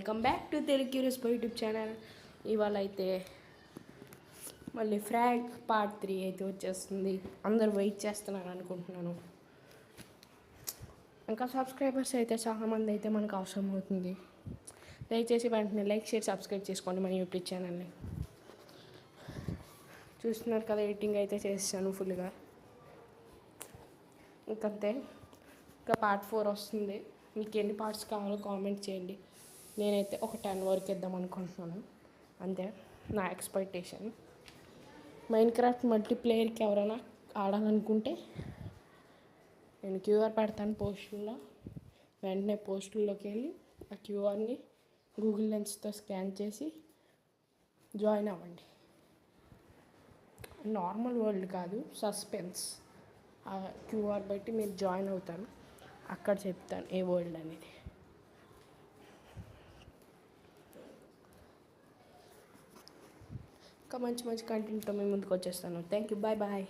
Welcome back to Telugu curious YouTube channel. ఇవాళ అయితే మళ్ళీ ఫ్రాగ్ పార్ట్ 3 అయితే వచ్చేస్తుంది. అందరు వెయిట్ చేస్తున్నారు అనుకుంటున్నాను. ఇంకా సబ్స్క్రైబర్స్ అయితే చాలామంది అయితే మనకు అవసరం అవుతుంది. దయచేసి వెంటనే లైక్ షేర్ సబ్స్క్రైబ్ చేసుకోండి మన యూట్యూబ్ ఛానల్ని. చూస్తున్నారు కదా, ఎడిటింగ్ అయితే చేసాను ఫుల్గా. ఇంకంతే, ఇంకా పార్ట్ 4 వస్తుంది. మీకు ఎన్ని పార్ట్స్ కావాలో కామెంట్ చేయండి. నేనైతే ఒక 10 వరకు ఇద్దాం అనుకుంటున్నాను, అంతే నా ఎక్స్పెక్టేషన్. మైన్క్రాఫ్ట్ మల్టీప్లేయర్కి ఎవరైనా ఆడాలనుకుంటే నేను క్యూఆర్ పెడతాను పోస్టుల్లో. వెంటనే పోస్టుల్లోకి వెళ్ళి ఆ క్యూఆర్ని గూగుల్ లెన్స్తో స్కాన్ చేసి జాయిన్ అవ్వండి. నార్మల్ వరల్డ్ కాదు, సస్పెన్స్. ఆ క్యూఆర్ బట్టి మీరు జాయిన్ అవుతాను, అక్కడ చెప్తాను ఏ వరల్డ్ అనేది. ఇంకా మంచి మంచి కంటెంట్తో మీ ముందుకు వచ్చేస్తాను. Thank you, bye bye.